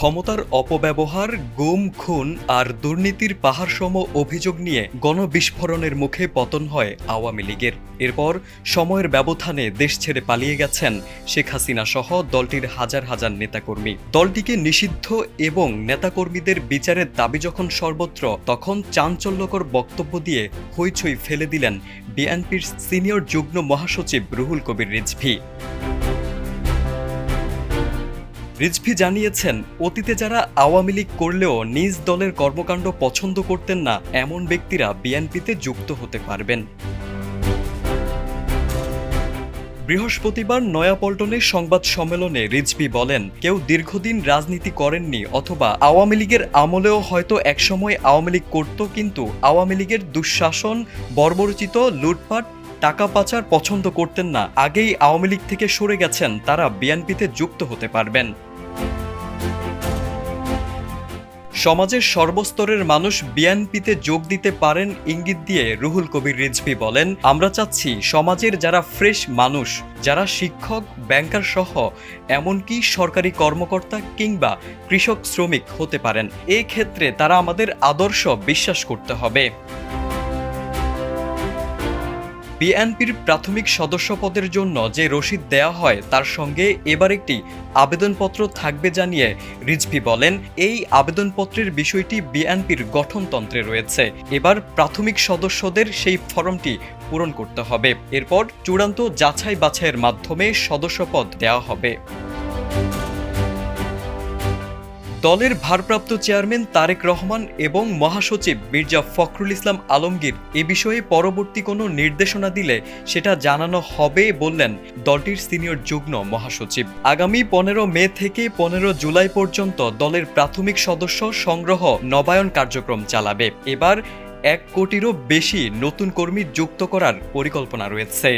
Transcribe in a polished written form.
ক্ষমতার অপব্যবহার, গুম, খুন আর দুর্নীতির পাহাড়সম অভিযোগ নিয়ে গণবিস্ফোরণের মুখে পতন হয় আওয়ামী লীগের। এরপর সময়ের ব্যবধানে দেশ ছেড়ে পালিয়ে গেছেন শেখ হাসিনা সহ দলটির হাজার হাজার নেতাকর্মী। দলটিকে নিষিদ্ধ এবং নেতাকর্মীদের বিচারের দাবি যখন সর্বত্র, তখন চাঞ্চল্যকর বক্তব্য দিয়ে হইচই ফেলে দিলেন বিএনপির সিনিয়র যুগ্ম মহাসচিব রুহুল কবির রিজভী। রিজভী জানিয়েছেন, অতীতে যারা আওয়ামী লীগ করলেও নিজ দলের কর্মকাণ্ড পছন্দ করতেন না, এমন ব্যক্তিরা বিএনপিতে যুক্ত হতে পারবেন। বৃহস্পতিবার নয়াপল্টনে সংবাদ সম্মেলনে রিজভী বলেন, কেউ দীর্ঘদিন রাজনীতি করেননি অথবা আওয়ামী লীগের আমলেও হয়তো একসময় আওয়ামী লীগ করত, কিন্তু আওয়ামী লীগের দুঃশাসন, বর্বরচিত লুটপাট, টাকা পাচার পছন্দ করতেন না, আগেই আওয়ামী লীগ থেকে সরে গেছেন, তারা বিএনপিতে যুক্ত হতে পারবেন। সমাজের সর্বস্তরের মানুষ বিএনপিতে যোগ দিতে পারেন ইঙ্গিত দিয়ে রুহুল কবির রিজভী বলেন, আমরা চাচ্ছি সমাজের যারা ফ্রেশ মানুষ, যারা শিক্ষক, ব্যাংকার সহ এমনকি সরকারি কর্মকর্তা কিংবা কৃষক, শ্রমিক হতে পারেন, এই ক্ষেত্রে তারা আমাদের আদর্শ বিশ্বাস করতে হবে। বিএনপির প্রাথমিক সদস্য পদের জন্য যে রসিদ দেয়া হয় তার সঙ্গে এবার একটি আবেদনপত্র থাকবে জানিয়ে রিজভী বলেন, এই আবেদনপত্রের বিষয়টি বিএনপির গঠনতন্ত্রে রয়েছে। এবার প্রাথমিক সদস্যদের সেই ফর্মটি পূরণ করতে হবে, এরপর চূড়ান্ত যাচাই বাছাইয়ের মাধ্যমে সদস্যপদ দেওয়া হবে। দলের ভারপ্রাপ্ত চেয়ারম্যান তারেক রহমান এবং মহাসচিব মির্জা ফখরুল ইসলাম আলমগীর এ বিষয়ে পরবর্তী কোনো নির্দেশনা দিলে সেটা জানানো হবে বললেন দলটির সিনিয়র যুগ্ম মহাসচিব। আগামী 15 মে থেকে 15 জুলাই পর্যন্ত দলের প্রাথমিক সদস্য সংগ্রহ নবায়ন কার্যক্রম চালাবে। এবার 1 কোটিরও বেশি নতুন কর্মী যুক্ত করার পরিকল্পনা রয়েছে।